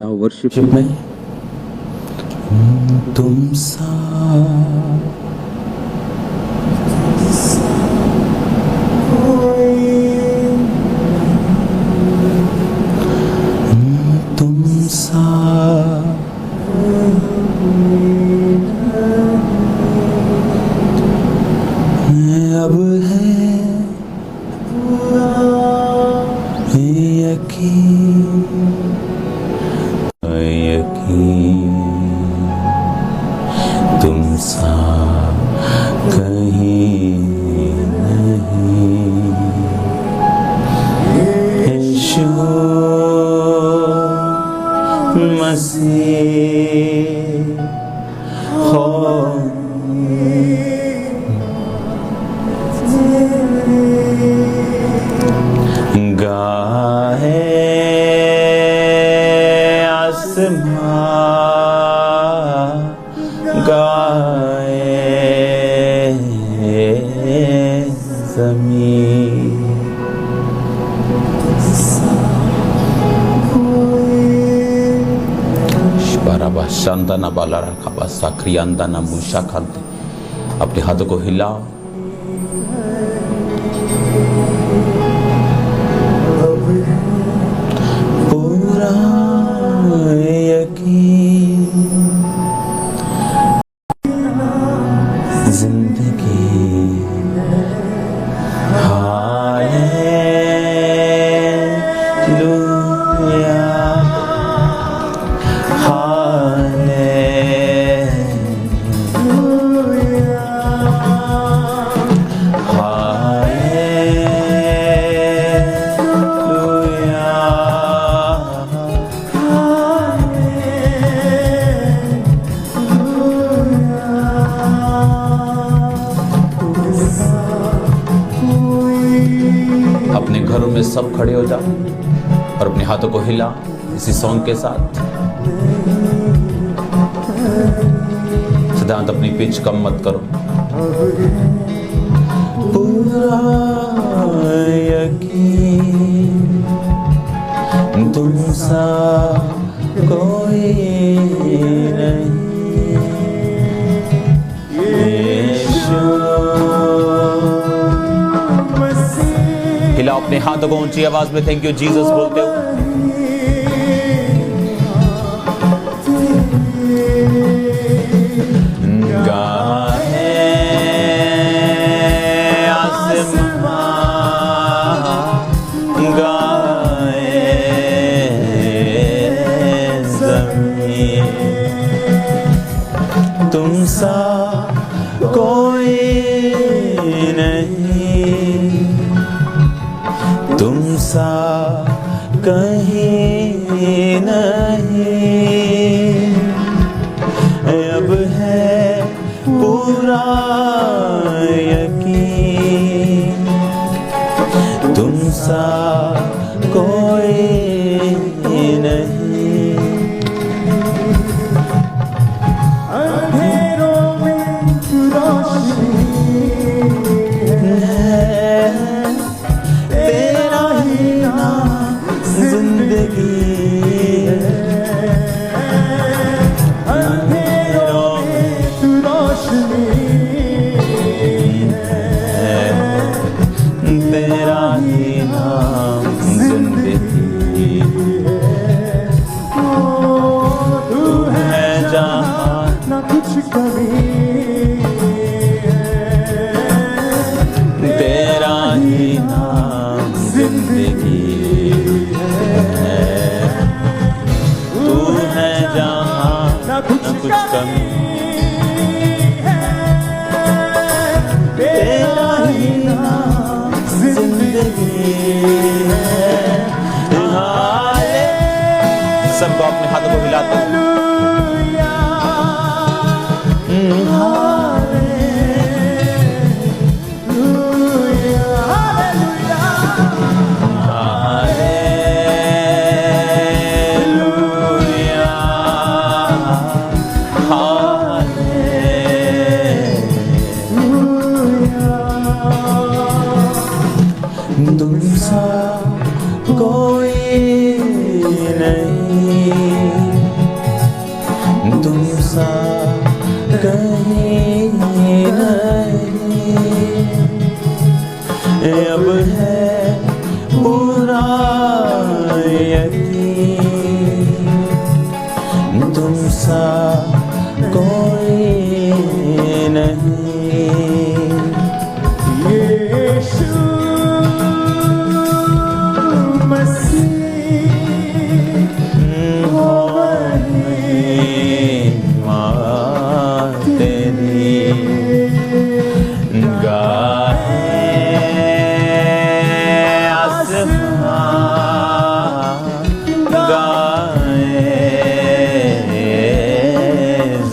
Worship में तुम सा तुम सा अब है यकीन तुम सा कहीं नहीं यीशु मसीह हो गाए गाए ज़मीन शबाराबा शांताना बाला रखा बस साक्रियांदाना मूशा खाते। अपने हाथों को हिलाओ। पूरा जिंदगी हालेलुया हालेलुया अपने घरों में सब खड़े हो जाओ और अपने हाथों को हिला इसी सॉन्ग के साथ। सिद्धांत अपनी पिच कम मत करो। पूरा यकीन तुम सा कोई नहीं हिलाओ अपने हाथों को ऊंची आवाज में थैंक यू जीसस बोलते हो। गाए आसमां गाए ज़मीन तुम सा कोई नहीं तुम सा कहीं नहीं अब है पूरा यकीन तुम सा कोई नहीं अंधेरों में रोशनी तेरा ही नाम जिंदगी अंधेरों में तू रोशनी है तेरा ही नाम जिंदगी तू है जहाँ ना कुछ कमी तेरा ही नाम जिंदगी है तू है जहाँ ना कुछ कमी है तेरा ही नाम जिंदगी है। सबको अपने हाथों को हिलाते हैं। तुम सा कोई नहीं कहीं नहीं, अब है पूरा यकीन, तुम सा कोई नहीं। यीशु मसीह हो महिमा तेरी, गाए आसमां, गाए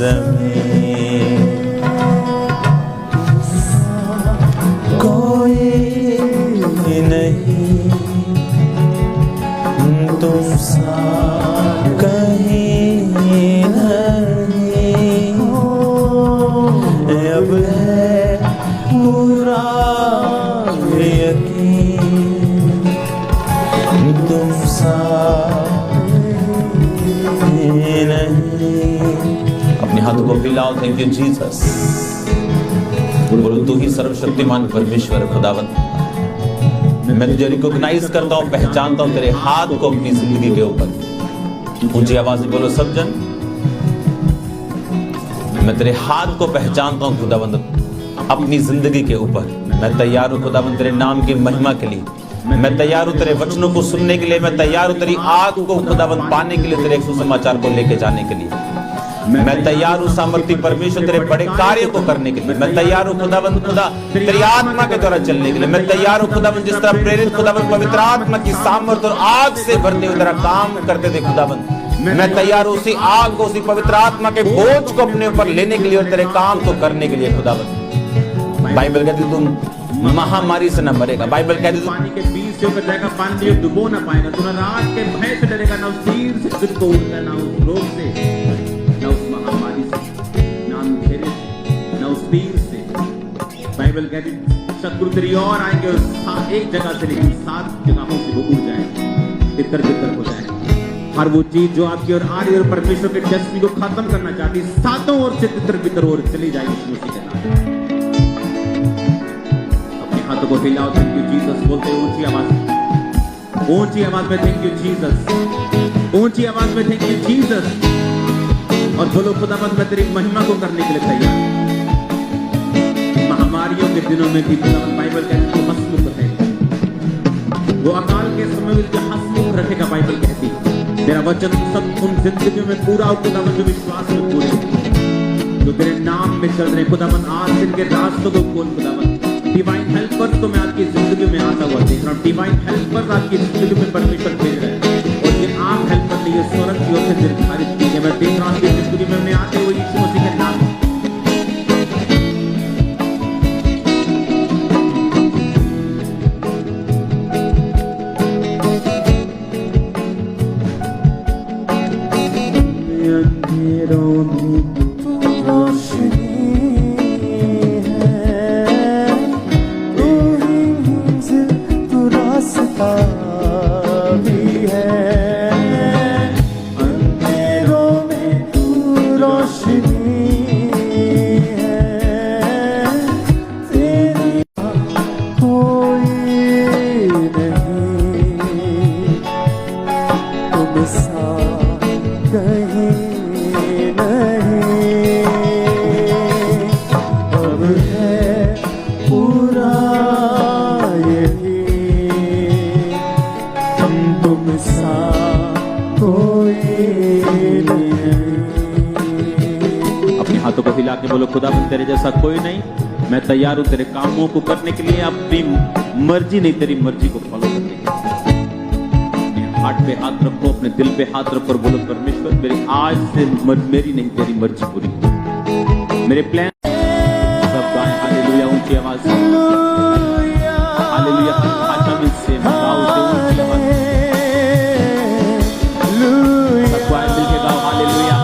ज़मीन, कोई नहीं तुम सा कहीं नहीं, अब है पूरा यकीन, तुम सा नहीं। अपने हाथों को हिलाओ, थैंक यू जीसस। बोलो तू ही सर्वशक्तिमान परमेश्वर खुदावंत, मैं तुझे रिकॉग्नाइज करता हूँ, पहचानता हूँ तेरे हाथ को अपनी जिंदगी के ऊपर। ऊंची आवाज में बोलो सब जन, मैं तेरे हाथ को पहचानता हूँ खुदावंद अपनी जिंदगी के ऊपर। मैं तैयार हूँ खुदावंद तेरे नाम की महिमा के लिए, मैं तैयार हूँ तेरे वचनों को सुनने के लिए, मैं तैयार हूँ तेरी आग को खुदावंद पाने के लिए, तेरे सुसमाचार को लेके जाने के लिए। मैं तैयार हूँ सामर्थी परमेश्वर तेरे बड़े कार्य को करने के लिए। मैं तैयार हूँ खुदावंद खुदा तेरी आत्मा के द्वारा चलने के लिए। मैं तैयार हूँ खुदावंद जिस तरह प्रेरित खुदावंद पवित्र आत्मा की सामर्थ और आग से भरते हुए तेरा काम करते थे खुदावंद, मैं तैयार हूँ उसी आग को, उसी पवित्र आत्मा के बोझ को अपने ऊपर लेने के लिए और तेरे काम को करने के लिए खुदावंद। बाइबल कहती तुम महामारी से न मरेगा। बाइबल कहती पानी के बीच से होकर जाएगा, पानी में डुबो ना पाएगा। तू ना रात के भय से डरेगा, ना उस तीर से तुझ को उड़ना, ना उस रोग से, ना उस महामारी से, ना अंधेरे से, ना उस तीर से। बाइबल कहती शत्रु तेरी ओर आएंगे और एक जगह से लेकिन 7 जगहों से वो उड़ जाएंगे, तितर बितर हो जाएंगे। हर वो चीज जो आपकी ओर आ रही है और परमेश्वर के डेस्टिनी को खत्म करना चाहती है, 7 ओर से तितर बितर और चली जाएगी उसी के नाम। अपने हाथों को हिलाओ, थैंक यू जीसस बोलते हैं ऊंची आवाज में, ऊंची आवाज में थैंक यू जीसस, ऊंची आवाज में थैंक यू जीसस। और बोलो खुदावंद मैं तेरी महिमा को करने के लिए तैयार। महामारियों के दिनों में भी खुदावंद बाइबल कहती है हंसमुख है, वो अकाल के समय में जो हंसमुख रखेगा। बाइबल कहती है तेरा वचन सब उन जिंदगियों में पूरा हो खुदावंद जो विश्वास में पूरे, जो तेरे नाम में चल रहे खुदावंद। आज इनके रास्तों को खोल खुदावंद। डिवाइन हेल्पर्स को मैं आपकी जिंदगी में आता हुआ देख रहा हूँ। डिवाइन हेल्पर्स आपकी जिंदगी में परमेश्वर भेज रहे हैं और ये आम हेल्पर नहीं, ये स्वर्ग की ओर से निर्धारित की है। मैं देख रहा हूँ आपकी जिंदगी में मैं आते हुए यीशु मसीह के नाम में। बोलो खुदावंद तेरे जैसा कोई नहीं। मैं तैयार हूं तेरे कामों को करने के लिए, अपनी मर्जी नहीं तेरी मर्जी को फॉलो करने के लिए। अपने हाथ पे हाथ रखो, अपने दिल पे हाथ रखो और बोलो परमेश्वर मेरी आज से मेरी नहीं तेरी मर्जी पूरी, मेरे प्लान सब गाएं हालेलुया ऊंची आवाज से, हालेलुया भाषा में से गाओ से ऊंची आवाज से, सब गाएं मिलके गाओ हालेलुया।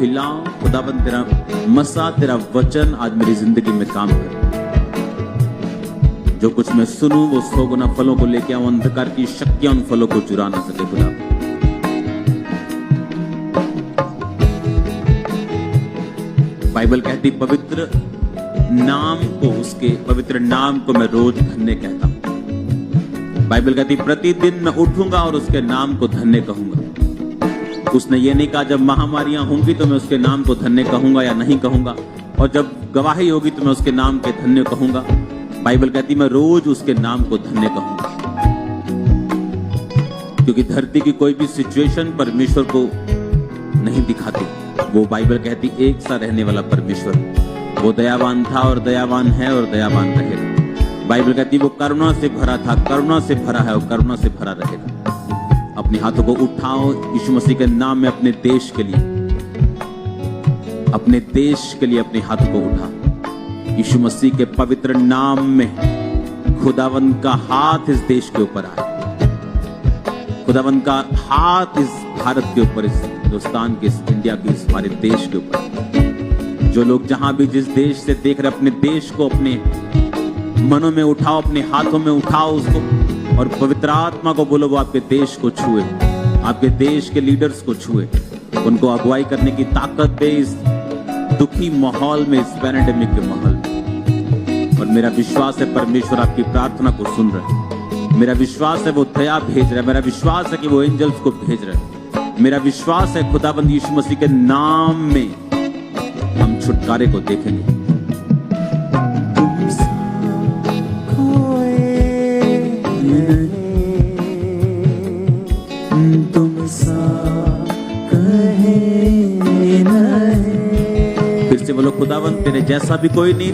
हिलाओ खुदाबंद, तेरा मसा, तेरा वचन आज मेरी जिंदगी में काम करे। जो कुछ मैं सुनूं वो 100 गुना फलों को लेके आऊं, अंधकार की शक्तियां उन फलों को चुरा ना सके खुदा। बाइबल कहती पवित्र नाम को, उसके पवित्र नाम को मैं रोज धन्य कहता हूं। बाइबल कहती प्रतिदिन मैं उठूंगा और उसके नाम को धन्य कहूंगा। उसने ये नहीं कहा जब महामारियां होंगी तो मैं उसके नाम को धन्य कहूंगा या नहीं कहूंगा, और जब गवाही होगी तो मैं उसके नाम के धन्य कहूंगा। बाइबल कहती मैं रोज उसके नाम को धन्य कहूंगा, क्योंकि धरती की कोई भी सिचुएशन परमेश्वर को नहीं दिखाती। वो बाइबल कहती एक सा रहने वाला परमेश्वर, वो दयावान था और दयावान है और दयावान रहेगा। बाइबल कहती वो करुणा से भरा था, करुणा से भरा है और करुणा से भरा रहेगा। अपने हाथों को उठाओ यीशु मसीह के नाम में, अपने देश के लिए, अपने देश के लिए अपने हाथों को उठा। यीशु मसीह के पवित्र नाम में खुदावंद का हाथ इस देश के ऊपर आए, खुदावंद का हाथ इस भारत के ऊपर, इस हिंदुस्तान के, इस इंडिया के, इस हमारे देश के ऊपर। जो लोग जहां भी जिस देश से देख रहे अपने देश को अपने मनों में उठाओ, अपने हाथों में उठाओ उसको, और पवित्र आत्मा को बोलो वो आपके देश को छुए, आपके देश के लीडर्स को छुए, उनको अगुवाई करने की ताकत दे इस दुखी माहौल में, इस पैंडेमिक के माहौल में। और मेरा विश्वास है परमेश्वर आपकी प्रार्थना को सुन रहे हैं। मेरा विश्वास है वो दया भेज रहा है, मेरा विश्वास है कि वो एंजल्स को भेज रहे हैं। मेरा विश्वास है खुदाबंद यीशु मसीह के नाम में हम छुटकारे को देखेंगे। फिर से बोलो खुदावंद तेरे जैसा भी कोई नहीं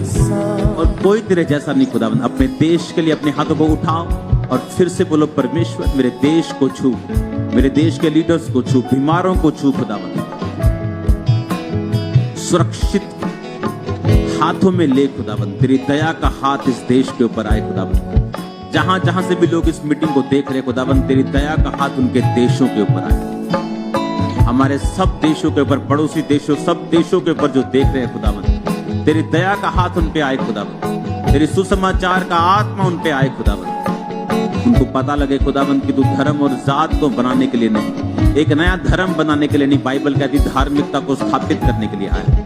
और कोई तेरे जैसा नहीं खुदावंद। अपने देश के लिए अपने हाथों को उठाओ और फिर से बोलो परमेश्वर मेरे देश को छू, मेरे देश के लीडर्स को छू, बीमारों को छू खुदावंद, सुरक्षित हाथों में ले खुदावंद। तेरी दया का हाथ इस देश के ऊपर आए खुदावंद। जहां जहां से भी लोग इस मीटिंग को देख रहे खुदावंद, तेरी दया का हाथ उनके देशों के ऊपर आए, हमारे सब देशों के ऊपर, पड़ोसी देशों, सब देशों के ऊपर जो देख रहे हैं खुदावंद, तेरी दया का हाथ उन पे आए खुदावंद। तेरे सुसमाचार का आत्मा उन पे आए खुदावंद। उनको पता लगे खुदावंद कि तू धर्म और जात को बनाने के लिए नहीं, एक नया धर्म बनाने के लिए नहीं, बाइबल कहती धार्मिकता को स्थापित करने के लिए आया।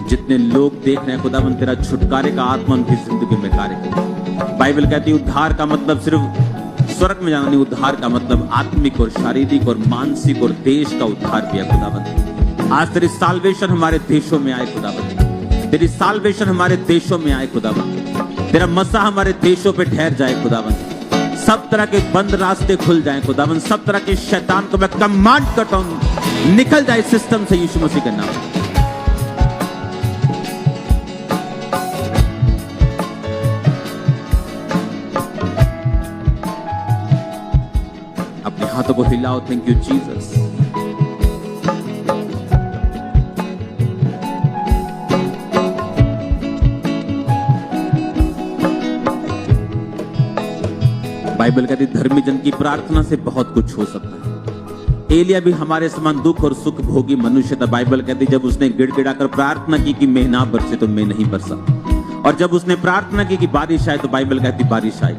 जितने लोग देख रहे हैं खुदावंद, तेरा छुटकारे का आत्मा उनकी जिंदगी में कार्य करे। बाइबल कहती उद्धार का मतलब सिर्फ स्वर्ग में जाना नहीं, उद्धार का मतलब आत्मिक और शारीरिक और मानसिक और देश का उद्धार भी है खुदावंद। आज तेरी साल्वेशन हमारे देशों में आए खुदावंद, तेरी साल्वेशन हमारे देशों में आए खुदावंद, तेरा मसा हमारे देशों पे ठहर जाए खुदावंद। सब तरह के बंद रास्ते खुल जाएं खुदावंद, सब तरह के शैतान को मैं कमांड करता हूं निकल जाए सिस्टम से यीशु मसीह के नाम। अपने हाथों को हिलाओ। Thank you Jesus. बाइबल कहती धर्मी जन की प्रार्थना से बहुत कुछ हो सकता है। एलिया भी हमारे समान दुख और सुख भोगी मनुष्य था। बाइबल कहती जब उसने गिड़गिड़ाकर प्रार्थना की कि मैं ना बरसे तो मैं नहीं बरसा, और जब उसने प्रार्थना की कि बारिश आए तो बाइबल कहती बारिश आई।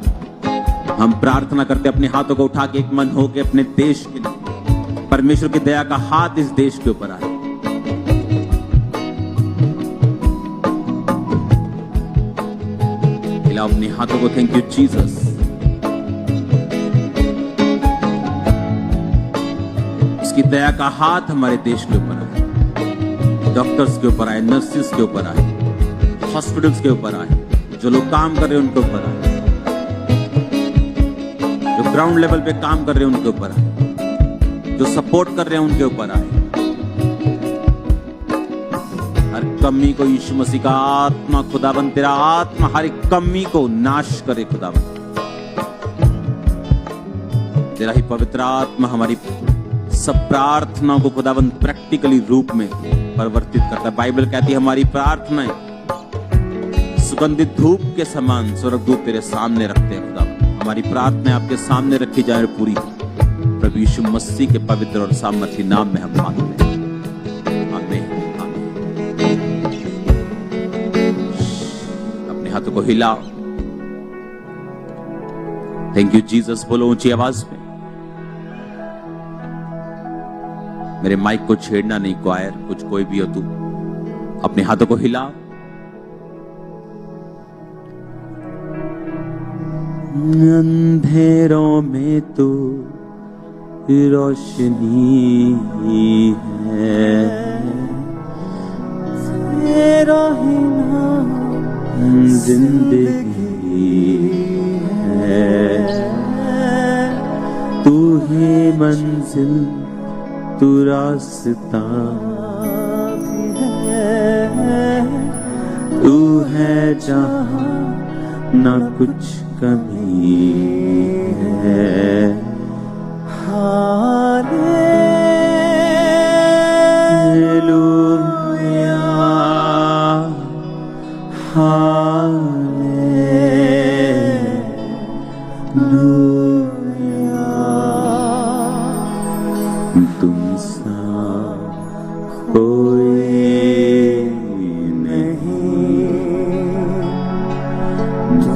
हम प्रार्थना करते अपने हाथों को उठा के एक मन हो के अपने देश के लिए, परमेश्वर की दया का हाथ इस देश के ऊपर आए। हिलाओ अपने हाथों को। Thank you Jesus. इसकी दया का हाथ हमारे देश के ऊपर आए, डॉक्टर्स के ऊपर आए, नर्सेस के ऊपर आए, हॉस्पिटल्स के ऊपर आए, जो लोग काम कर रहे हैं उनके ऊपर आए, जो ग्राउंड लेवल पे काम कर रहे हैं उनके ऊपर आए, जो सपोर्ट कर रहे हैं उनके ऊपर आए। हर कमी को यीशु मसीह का आत्मा खुदाबंद, तेरा आत्मा हर एक कमी को नाश करे खुदाबंद। तेरा ही पवित्र आत्मा हमारी सब प्रार्थनाओं को खुदाबंद प्रैक्टिकली रूप में परिवर्तित करता है। बाइबल कहती है हमारी प्रार्थनाएं सुगंधित धूप के समान स्वर्गदूत तेरे सामने रखते हैं खुदाबंद। हमारी प्रार्थनाएं आपके सामने रखी जाए पूरी प्रभु यीशु मसीह के पवित्र और सामर्थी नाम में हम मांगते हैं। हाथों को हिलाओ। थैंक यू जीसस बोलो ऊंची आवाज में। मेरे माइक को छेड़ना नहीं, क्वायर कुछ कोई भी हो तू, अपने हाथों को हिलाओ। अंधेरों में तो रोशनी है, तेरा ही नाम जिंदगी है, तू ही मंजिल तू रास्ता है, तू है जहां ना कुछ कमी है। हालेलुया हालेलुया, तुम सा कोई नहीं,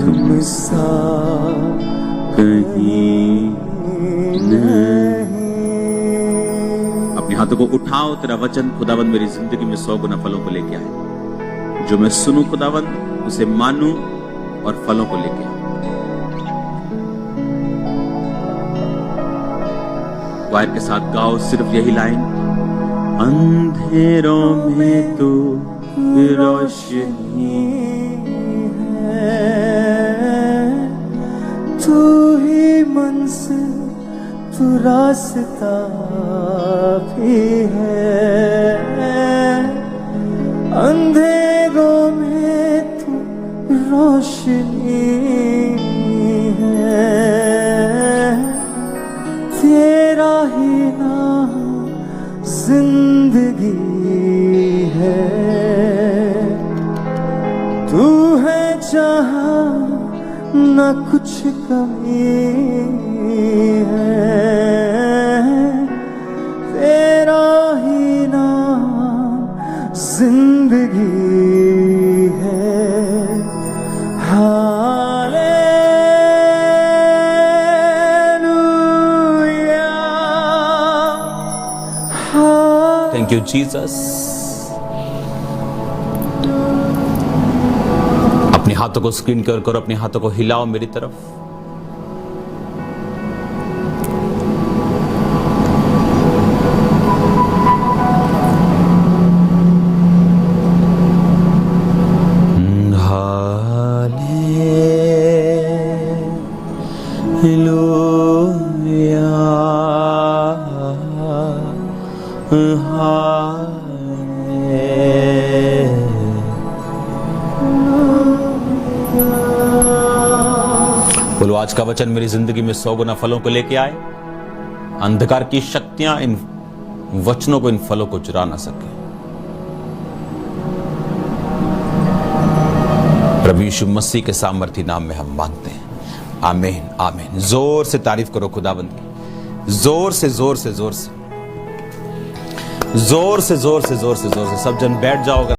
तुम सा कहीं नहीं। अपने हाथों को उठाओ। तेरा वचन खुदावंद मेरी जिंदगी में 100 गुना फलों को लेके आए। जो मैं सुनूं खुदावंद उसे मानूं और फलों को लेके आऊं। वायर के साथ गाओ सिर्फ यही लाइन। अंधेरों में तो रोशनी है, तू ही मंजिल तू रास्ता भी है। अंधेरों में तू रोशनी है, तेरा ही नाम जिंदगी है, तू है जहां ना कुछ कमी है, तेरा ही नाम जिंदगी है। Hallelujah thank you Jesus. अपने हाथों को स्क्रीन कवर करो, अपने हाथों को हिलाओ मेरी तरफ। हालेलुया बोलो आज का वचन मेरी जिंदगी में 100 गुना फलों को लेके आए। अंधकार की शक्तियां इन वचनों को, इन फलों को चुरा ना सके। प्रभु यीशु मसीह के सामर्थी नाम में हम मांगते हैं, आमीन आमीन। जोर से तारीफ करो खुदाबंद की, जोर से जोर से जोर से जोर से जोर से जोर से जोर से। सब जन बैठ जाओ।